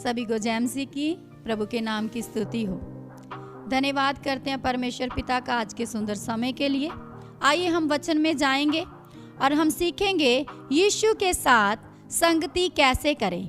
सभी को जय मसीह की, प्रभु के नाम की स्तुति हो। धन्यवाद करते हैं परमेश्वर पिता का आज के सुंदर समय के लिए। आइए हम वचन में जाएंगे और हम सीखेंगे यीशु के साथ संगति कैसे करें।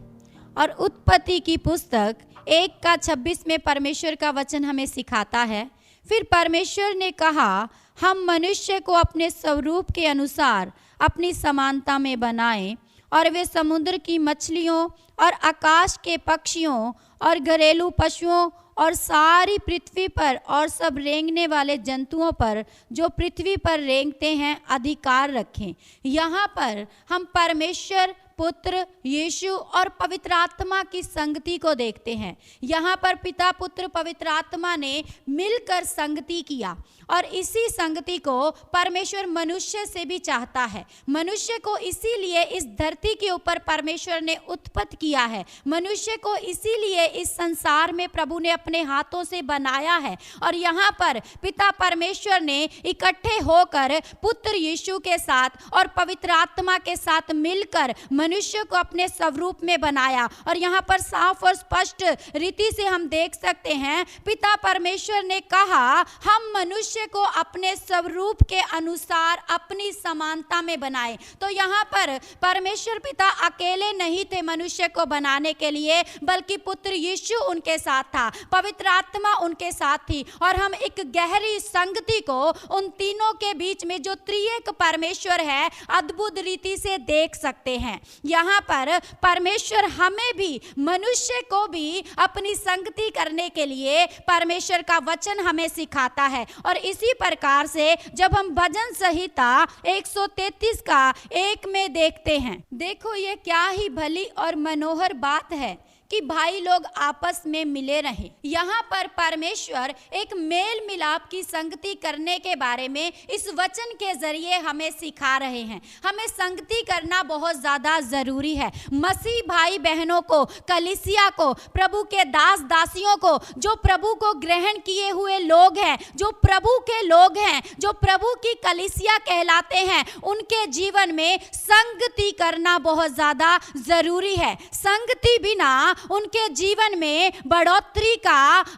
और उत्पत्ति की पुस्तक 1:26 में परमेश्वर का वचन हमें सिखाता है, फिर परमेश्वर ने कहा, हम मनुष्य को अपने स्वरूप के अनुसार अपनी समानता में बनाएं और वे समुद्र की मछलियों और आकाश के पक्षियों और घरेलू पशुओं और सारी पृथ्वी पर और सब रेंगने वाले जंतुओं पर जो पृथ्वी पर रेंगते हैं अधिकार रखें। यहाँ पर हम परमेश्वर, पुत्र, यीशु और पवित्र आत्मा की संगति को देखते हैं। यहाँ पर पिता, पुत्र, पवित्र आत्मा ने मिलकर संगति किया और इसी संगति को परमेश्वर मनुष्य से भी चाहता है। मनुष्य को इसीलिए इस धरती के ऊपर परमेश्वर ने उत्पत्ति किया है। मनुष्य को इसीलिए इस संसार में प्रभु ने अपने हाथों से बनाया है। और यहाँ पर पिता परमेश्वर ने इकट्ठे होकर पुत्र यीशु के साथ और पवित्र आत्मा के साथ मिलकर मनुष्य को अपने स्वरूप में बनाया। और यहाँ पर साफ और स्पष्ट रीति से हम देख सकते हैं, पिता परमेश्वर ने कहा, हम मनुष्य को अपने स्वरूप के अनुसार अपनी समानता में बनाए। तो यहाँ पर परमेश्वर पिता अकेले नहीं थे मनुष्य को बनाने के लिए, बल्कि पुत्र यीशु उनके साथ था, पवित्र आत्मा उनके साथ थी। और हम एक गहरी संगति को उन तीनों के बीच में जो त्रिएक परमेश्वर है अद्भुत रीति से देख सकते हैं। यहाँ पर परमेश्वर हमें भी, मनुष्य को भी अपनी संगति करने के लिए परमेश्वर का वचन हमें सिखाता है। और इसी प्रकार से जब हम भजन संहिता 133 का 1 में देखते हैं, देखो ये क्या ही भली और मनोहर बात है कि भाई लोग आपस में मिले रहें। यहाँ पर परमेश्वर एक मेल मिलाप की संगति करने के बारे में इस वचन के जरिए हमें सिखा रहे हैं। हमें संगति करना बहुत ज़्यादा ज़रूरी है। मसीह भाई बहनों को, कलीसिया को, प्रभु के दास दासियों को, जो प्रभु को ग्रहण किए हुए लोग हैं, जो प्रभु के लोग हैं, जो प्रभु की कलीसिया कहलाते हैं, उनके जीवन में संगति करना बहुत ज़्यादा ज़रूरी है। संगति बिना उनके जीवन में बढ़ोतरी का,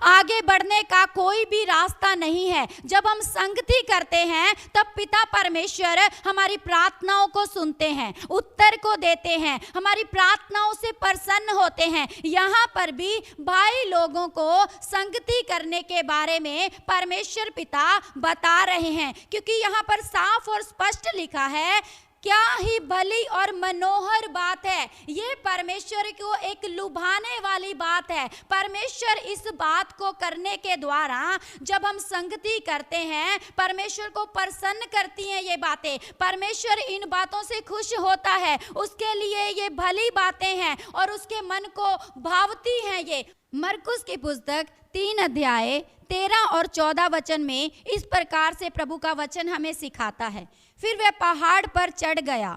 आगे बढ़ने का कोई भी रास्ता नहीं है। जब हम संगति करते हैं तब पिता परमेश्वर हमारी प्रार्थनाओं को सुनते हैं, उत्तर को देते हैं, हमारी प्रार्थनाओं से प्रसन्न होते हैं। यहाँ पर भी भाई लोगों को संगति करने के बारे में परमेश्वर पिता बता रहे हैं, क्योंकि यहाँ पर साफ और स्पष्ट लिखा है, क्या ही भली और मनोहर बात है। ये परमेश्वर को एक लुभाने वाली बात है। परमेश्वर इस बात को करने के द्वारा जब हम संगति करते हैं, परमेश्वर को प्रसन्न करती हैं ये बातें। परमेश्वर इन बातों से खुश होता है, उसके लिए ये भली बातें हैं और उसके मन को भावती हैं। ये मरकुस की पुस्तक 3 अध्याय 13 और 14 वचन में इस प्रकार से प्रभु का वचन हमें सिखाता है, फिर वह पहाड़ पर चढ़ गया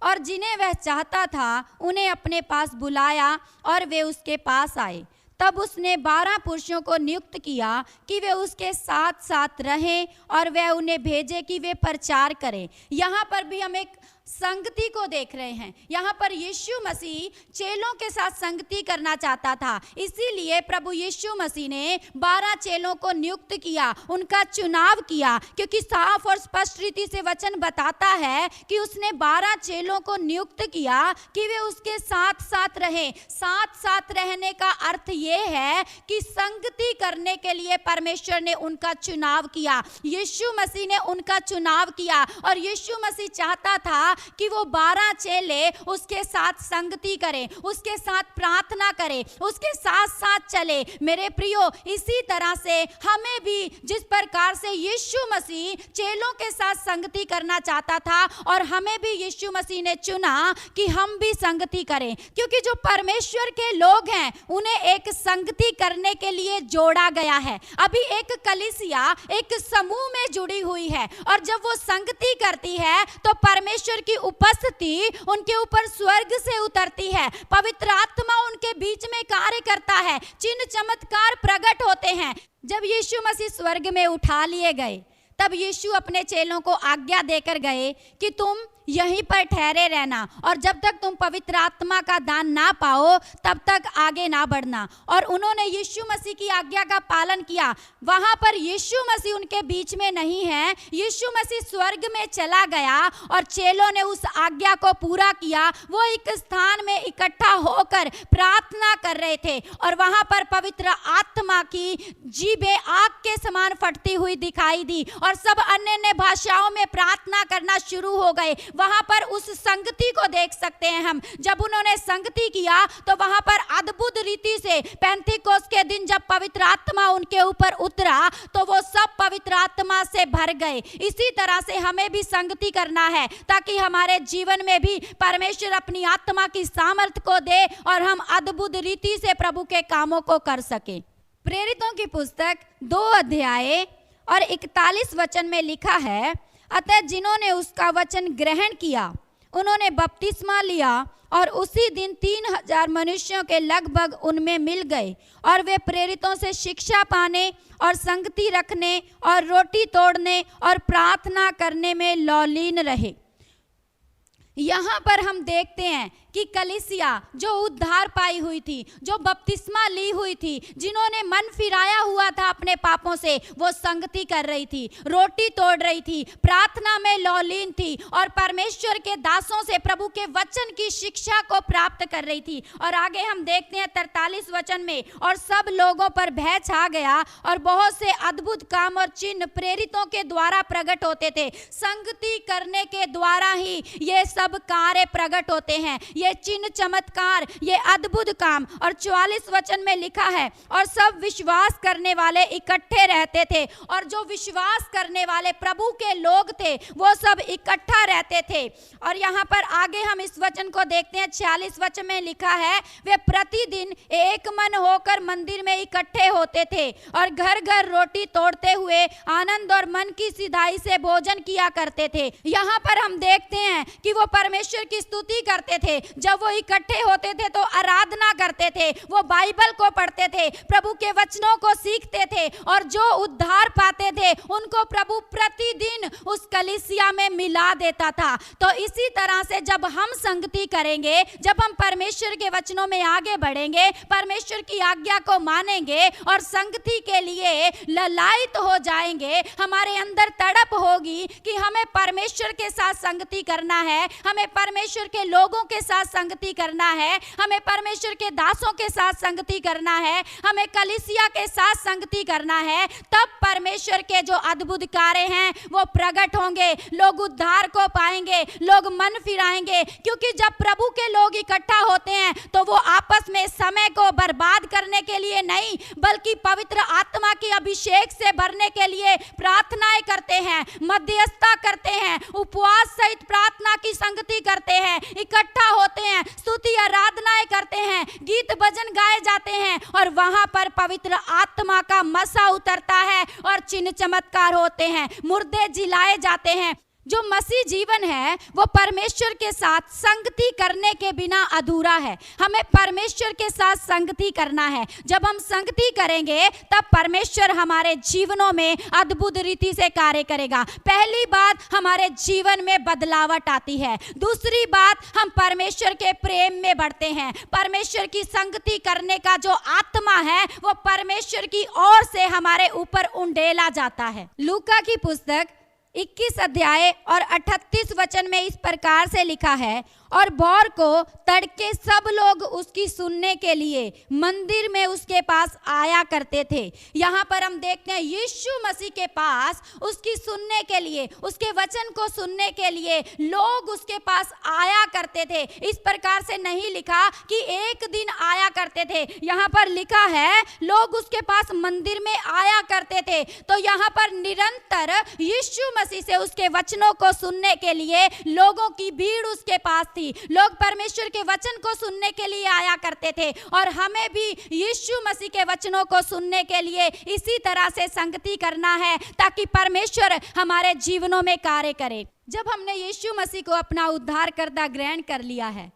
और जिन्हें वह चाहता था उन्हें अपने पास बुलाया और वे उसके पास आए। तब उसने 12 पुरुषों को नियुक्त किया कि वे उसके साथ साथ रहें और वह उन्हें भेजे कि वे प्रचार करें। यहाँ पर भी हम एक संगति को देख रहे हैं। यहाँ पर यीशु मसीह चेलों के साथ संगति करना चाहता था, इसीलिए प्रभु यीशु मसीह ने 12 चेलों को नियुक्त किया, उनका चुनाव किया, क्योंकि साफ और स्पष्ट रीति से वचन बताता है कि उसने 12 चेलों को नियुक्त किया कि वे उसके साथ साथ रहें। साथ साथ रहने का अर्थ ये है कि संगति करने के लिए परमेश्वर ने उनका चुनाव किया, यीशु मसीह ने उनका चुनाव किया। और यीशु मसीह चाहता था कि वो 12 चेले उसके साथ संगति करें, उसके साथ प्रार्थना करें, उसके साथ साथ चले। मेरे प्रियो, इसी तरह से हमें भी जिस प्रकार से यीशु मसीह चेलों के साथ संगति करना चाहता था और हमें भी यीशु मसीह ने चुना कि हम भी संगति करें, क्योंकि जो परमेश्वर के लोग हैं उन्हें एक संगति करने के लिए जोड़ा गया है। अभी एक कलीसिया एक समूह में जुड़ी हुई है और जब वो संगति करती है तो परमेश्वर की उपस्थिति उनके ऊपर स्वर्ग से उतरती है, पवित्र आत्मा उनके बीच में कार्य करता है, चिन्ह चमत्कार प्रकट होते हैं। जब यीशु मसीह स्वर्ग में उठा लिए गए तब यीशु अपने चेलों को आज्ञा देकर गए कि तुम यहीं पर ठहरे रहना, और जब तक तुम पवित्र आत्मा का दान ना पाओ तब तक आगे ना बढ़ना। और उन्होंने यीशु मसीह की आज्ञा का पालन किया। वहां पर यीशु मसीह उनके बीच में नहीं है, यीशु मसीह स्वर्ग में चला गया और चेलों ने उस आज्ञा को पूरा किया। वो एक स्थान में इकट्ठा होकर प्रार्थना कर रहे थे और वहां पर पवित्र आत्मा की जीभें आग के समान फटती हुई दिखाई दी और सब अन्य भाषाओं में प्रार्थना करना शुरू हो गए। वहां पर उस संगति को देख सकते हैं हम। जब उन्होंने संगति किया तो वहां पर अद्भुत रीति से पेंतीकोस्त के दिन जब पवित्र आत्मा उनके ऊपर उतरा तो वो सब पवित्र आत्मा से भर गए। इसी तरह से हमें भी संगति करना है ताकि हमारे जीवन में भी परमेश्वर अपनी आत्मा की सामर्थ को दे और हम अद्भुत रीति से प्रभु के कामों को कर सके। प्रेरितों की पुस्तक 2 अध्याय और 41 वचन में लिखा है, अतः जिन्होंने उसका वचन ग्रहण किया उन्होंने बपतिस्मा लिया और उसी दिन 3000 मनुष्यों के लगभग उनमें मिल गए और वे प्रेरितों से शिक्षा पाने और संगति रखने और रोटी तोड़ने और प्रार्थना करने में लौलीन रहे। यहाँ पर हम देखते हैं कि कलीसिया जो उद्धार पाई हुई थी, जो बपतिस्मा ली हुई थी, जिन्होंने मन फिराया हुआ था अपने पापों से, वो संगति कर रही थी, रोटी तोड़ रही थी, प्रार्थना में लौलीन थी और परमेश्वर के दासों से प्रभु के वचन की शिक्षा को प्राप्त कर रही थी। और आगे हम देखते हैं 43 वचन में, और सब लोगों पर भय छा गया और बहुत से अद्भुत काम और चिन्ह प्रेरितों के द्वारा प्रकट होते थे। संगति करने के द्वारा ही ये सब कार्य प्रकट होते हैं, ये चिन्ह चमत्कार, ये अद्भुत काम। और 44 वचन में लिखा है, और सब विश्वास करने वाले इकट्ठे रहते थे। और जो विश्वास करने वाले प्रभु के लोग थे वो सब इकट्ठा रहते थे। और यहाँ पर आगे हम इस वचन को देखते हैं, 46 वचन में लिखा है, वे प्रतिदिन एक मन होकर मंदिर में इकट्ठे होते थे और घर घर रोटी तोड़ते हुए आनंद और मन की सिधाई से भोजन किया करते थे। यहाँ पर हम देखते हैं कि वो परमेश्वर की स्तुति करते थे। जब वो इकट्ठे होते थे तो आराधना करते थे, वो बाइबल को पढ़ते थे, प्रभु के वचनों को सीखते थे और जो उद्धार पाते थे उनको प्रभु प्रतिदिन उस कलीसिया में मिला देता था। तो इसी तरह से जब हम संगति करेंगे, जब हम परमेश्वर के वचनों में आगे बढ़ेंगे, परमेश्वर की आज्ञा को मानेंगे और संगति के लिए ललायित हो जाएंगे, हमारे अंदर तड़प होगी कि हमें परमेश्वर के साथ संगति करना है, हमें परमेश्वर के लोगों के साथ संगति करना है, हमें परमेश्वर के दासों के साथ संगति करना है, हमें कलीसिया के साथ संगति करना है। तब परमेश्वर के जो अद्भुत कार्य हैं वो प्रकट होंगे, लोग उद्धार को पाएंगे, लोग मन फिराएंगे। क्योंकि जब प्रभु के लोग इकट्ठा होते हैं तो वो आपस में समय को बर्बाद करने के लिए नहीं, बल्कि पवित्र आत्मा की अभिषेक से भरने के लिए प्रार्थनाएं करते हैं, मध्यस्थता करते हैं, उपवास सहित प्रार्थना की संगति करते हैं, इकट्ठा होते हैं, स्तुति आराधनाएं करते हैं, गीत भजन गाए जाते हैं और वहां पर पवित्र आत्मा का मसा उतरता है और चिन्ह चमत्कार होते हैं, मुर्दे जिलाए जाते हैं। जो मसीह जीवन है वो परमेश्वर के साथ संगति करने के बिना अधूरा है। हमें परमेश्वर के साथ संगति करना है। जब हम संगति करेंगे तब परमेश्वर हमारे जीवनों में अद्भुत रीति से कार्य करेगा। पहली बात, हमारे जीवन में बदलावट आती है। दूसरी बात, हम परमेश्वर के प्रेम में बढ़ते हैं। परमेश्वर की संगति करने का जो आत्मा है वो परमेश्वर की ओर से हमारे ऊपर उंडेला जाता है। लूका की पुस्तक 21 अध्याय और 38 वचन में इस प्रकार से लिखा है, और भोर को तड़के सब लोग उसकी सुनने के लिए मंदिर में उसके पास आया करते थे। यहाँ पर हम देखते हैं यीशु मसीह के पास उसकी सुनने के लिए, उसके वचन को सुनने के लिए लोग उसके पास आया करते थे। इस प्रकार से नहीं लिखा कि एक दिन आया करते थे, यहाँ पर लिखा है लोग उसके पास मंदिर में आया करते थे। तो यहाँ पर निरंतर यीशु मसीह से उसके वचनों को सुनने के लिए लोगों की भीड़ उसके पास थी। लोग परमेश्वर के वचन को सुनने के लिए आया करते थे और हमें भी यीशु मसीह के वचनों को सुनने के लिए इसी तरह से संगति करना है ताकि परमेश्वर हमारे जीवनों में कार्य करे। जब हमने यीशु मसीह को अपना उद्धारकर्ता ग्रहण कर लिया है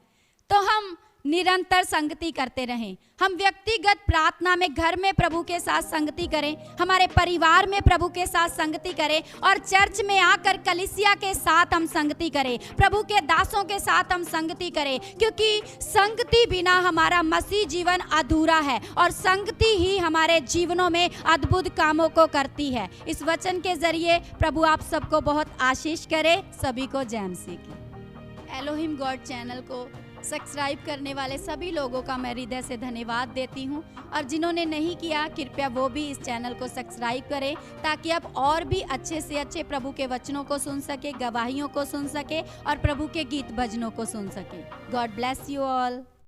तो हम निरंतर संगति करते रहें। हम व्यक्तिगत प्रार्थना में घर में प्रभु के साथ संगति करें, हमारे परिवार में प्रभु के साथ संगति करें, और चर्च में आकर कलीसिया के साथ हम संगति करें, प्रभु के दासों के साथ हम संगति करें, क्योंकि संगति बिना हमारा मसीह जीवन अधूरा है और संगति ही हमारे जीवनों में अद्भुत कामों को करती है। इस वचन के जरिए प्रभु आप सबको बहुत आशीष करे। सभी को जय मसीह की। एलोहिम गॉड चैनल को सब्सक्राइब करने वाले सभी लोगों का मैं हृदय से धन्यवाद देती हूं, और जिन्होंने नहीं किया कृपया वो भी इस चैनल को सब्सक्राइब करें, ताकि आप और भी अच्छे से अच्छे प्रभु के वचनों को सुन सके, गवाहियों को सुन सके और प्रभु के गीत भजनों को सुन सके। God bless you all.